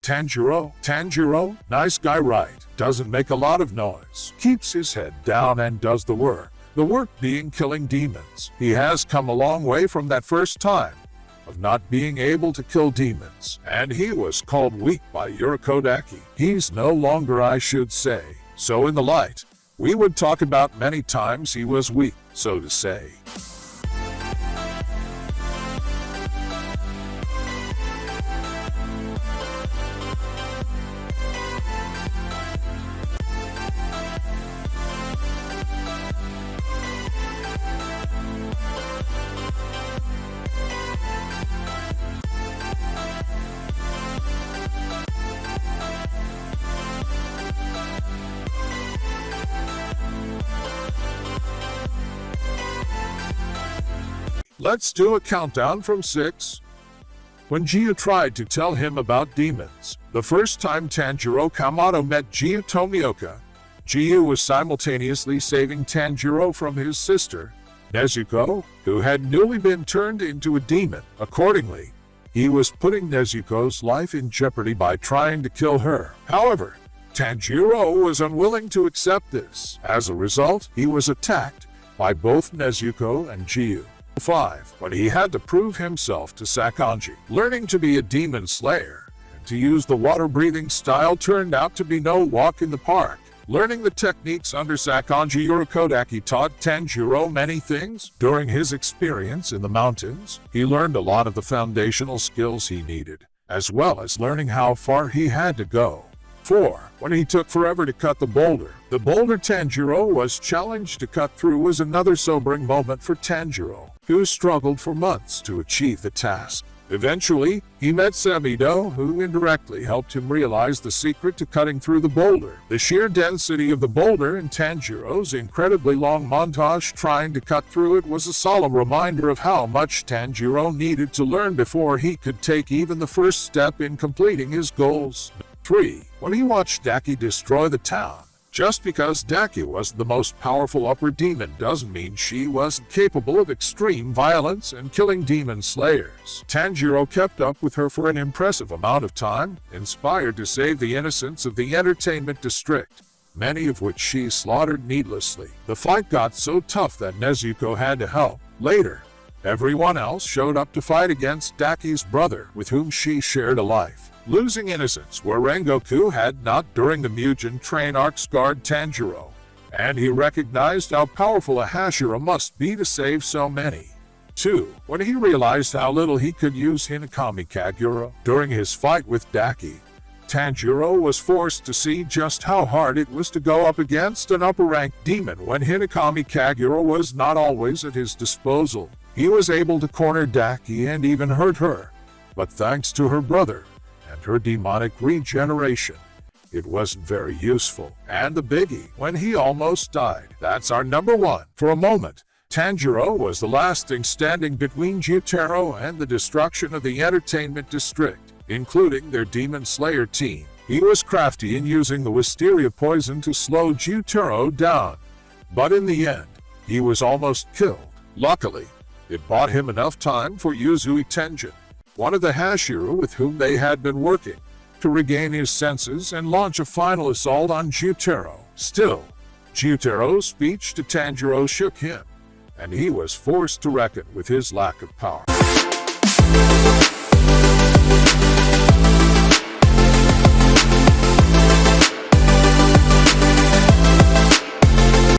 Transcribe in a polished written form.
Tanjiro, nice guy right, doesn't make a lot of noise, keeps his head down and does the work. The work being killing demons. He has come a long way from that first time of not being able to kill demons, and he was called weak by Urokodaki. He's no longer, I should say. So in the light, we would talk about many times he was weak, so to say. Let's do a countdown from 6. When Gie tried to tell him about demons, the first time Tanjiro Kamado met Gie Tomioka, Gie was simultaneously saving Tanjiro from his sister, Nezuko, who had newly been turned into a demon. Accordingly, he was putting Nezuko's life in jeopardy by trying to kill her. However, Tanjiro was unwilling to accept this. As a result, he was attacked by both Nezuko and Gie. 5. When he had to prove himself to Sakonji, learning to be a demon slayer and to use the water-breathing style turned out to be no walk in the park. Learning the techniques under Sakonji, Urokodaki taught Tanjiro many things. During his experience in the mountains, he learned a lot of the foundational skills he needed, as well as learning how far he had to go. 4. When he took forever to cut the boulder Tanjiro was challenged to cut through was another sobering moment for Tanjiro, who struggled for months to achieve the task. Eventually, he met Semido, who indirectly helped him realize the secret to cutting through the boulder. The sheer density of the boulder and Tanjiro's incredibly long montage trying to cut through it was a solemn reminder of how much Tanjiro needed to learn before he could take even the first step in completing his goals. 3. When he watched Daki destroy the town. Just because Daki was the most powerful upper demon doesn't mean she wasn't capable of extreme violence and killing demon slayers. Tanjiro kept up with her for an impressive amount of time, inspired to save the innocents of the entertainment district, many of which she slaughtered needlessly. The fight got so tough that Nezuko had to help. Later, everyone else showed up to fight against Daki's brother, with whom she shared a life. Losing innocence where Rengoku had not during the Mugen train arc scarred Tanjiro, and he recognized how powerful a Hashira must be to save so many. 2. When he realized how little he could use Hinokami Kagura during his fight with Daki, Tanjiro was forced to see just how hard it was to go up against an upper-ranked demon when Hinokami Kagura was not always at his disposal. He was able to corner Daki and even hurt her, but thanks to her brother and her demonic regeneration, it wasn't very useful. And the biggie, when he almost died. That's our number 1. For a moment, Tanjiro was the last thing standing between Gyutaro and the destruction of the entertainment district, including their demon slayer team. He was crafty in using the wisteria poison to slow Gyutaro down, but in the end, he was almost killed. Luckily, it bought him enough time for Uzui Tenjin, one of the Hashira with whom they had been working, to regain his senses and launch a final assault on Gyutaro. Still, Gyutaro's speech to Tanjiro shook him, and he was forced to reckon with his lack of power.